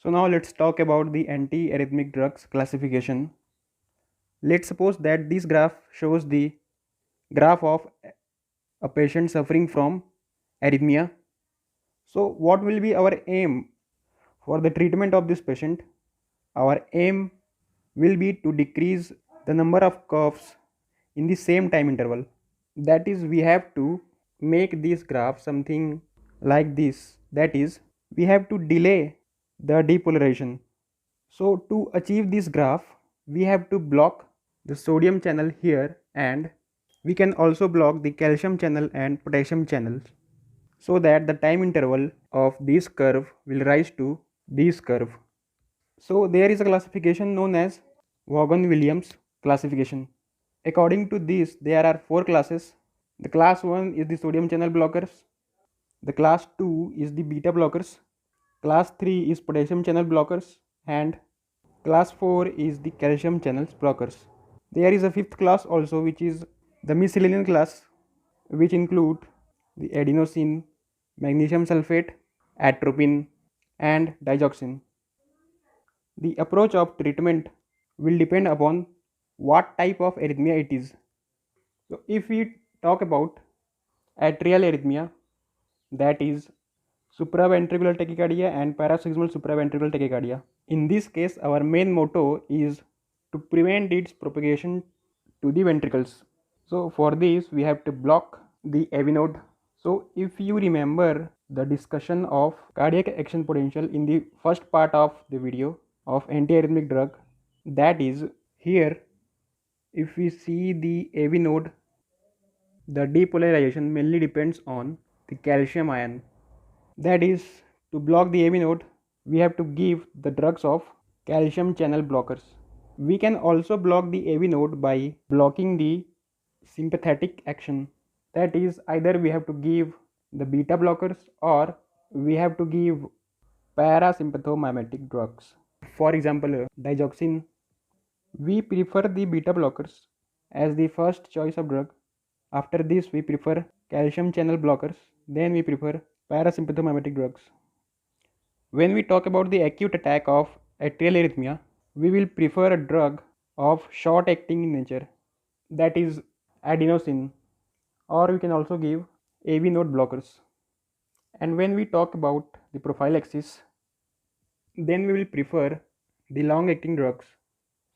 So now let's talk about the antiarrhythmic drugs classification. Let's suppose that this graph shows the graph of a patient suffering from arrhythmia. So what will be our aim for the treatment of this patient? Our aim will be to decrease the number of coughs in the same time interval. That is, we have to make this graph something like this. That is, we have to delay the depolarization. So to achieve this graph, we have to block the sodium channel here, and we can also block the calcium channel and potassium channels, so that the time interval of this curve will rise to this curve. So there is a classification known as Vaughan-Williams classification. According to this, there are four classes. The class 1 is the sodium channel blockers. The class 2 is the beta blockers. Class 3 is potassium channel blockers, and class 4 is the calcium channels blockers. There is a fifth class also, which is the miscellaneous class, which include the adenosine, magnesium sulfate, atropine, and digoxin. The approach of treatment will depend upon what type of arrhythmia it is. So if we talk about atrial arrhythmia, that is supraventricular tachycardia and paroxysmal supraventricular tachycardia. In this case, our main motto is to prevent its propagation to the ventricles. So for this, we have to block the AV node. So if you remember the discussion of cardiac action potential in the first part of the video of antiarrhythmic drug, that is here, if we see the AV node, the depolarization mainly depends on the calcium ion. That is, to block the AV node, we have to give the drugs of calcium channel blockers. We can also block the AV node by blocking the sympathetic action. That is, either we have to give the beta blockers or we have to give parasympathomimetic drugs. For example, digoxin. We prefer the beta blockers as the first choice of drug. After this, we prefer calcium channel blockers. Then we prefer parasympathomimetic drugs. When we talk about the acute attack of atrial arrhythmia, we will prefer a drug of short acting in nature, that is adenosine, or we can also give AV node blockers. And when we talk about the prophylaxis, then we will prefer the long acting drugs.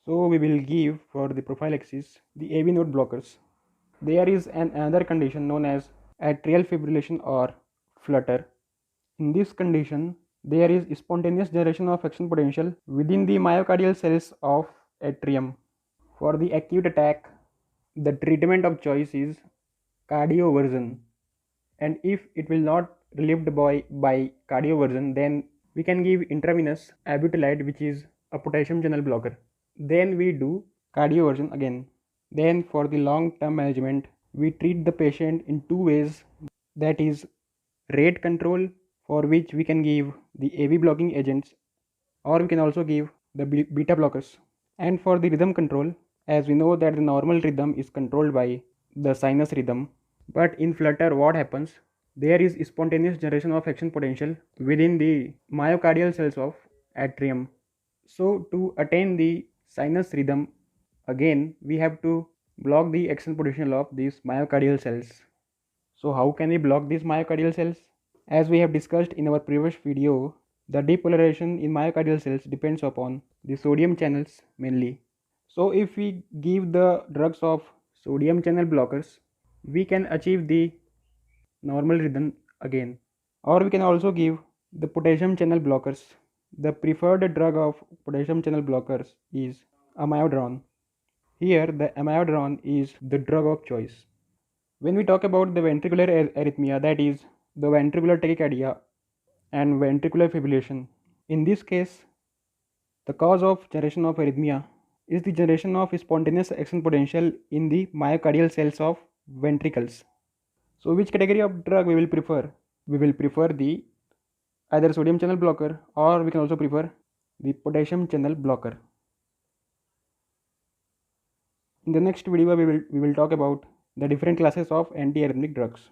So we will give for the prophylaxis the AV node blockers. There is another condition known as atrial fibrillation or flutter. In this condition, there is spontaneous generation of action potential within the myocardial cells of atrium. For the acute attack, the treatment of choice is cardioversion, and if it will not relieved by cardioversion, then we can give intravenous abutolide, which is a potassium channel blocker. Then we do cardioversion again. Then for the long term management, we treat the patient in two ways, that is rate control, for which we can give the AV blocking agents, or we can also give the beta blockers. And for the rhythm control, as we know that the normal rhythm is controlled by the sinus rhythm, but in flutter what happens, there is spontaneous generation of action potential within the myocardial cells of atrium. So to attain the sinus rhythm, again we have to block the action potential of these myocardial cells. So how can we block these myocardial cells? As we have discussed in our previous video, the depolarization in myocardial cells depends upon the sodium channels mainly. So if we give the drugs of sodium channel blockers, we can achieve the normal rhythm again. Or we can also give the potassium channel blockers. The preferred drug of potassium channel blockers is amiodarone. Here the amiodarone is the drug of choice. When we talk about the ventricular arrhythmia, that is the ventricular tachycardia and ventricular fibrillation, in this case, the cause of generation of arrhythmia is the generation of spontaneous action potential in the myocardial cells of ventricles. So which category of drug we will prefer? We will prefer the either sodium channel blocker, or we can also prefer the potassium channel blocker. In the next video, we will talk about the different classes of antiarrhythmic drugs.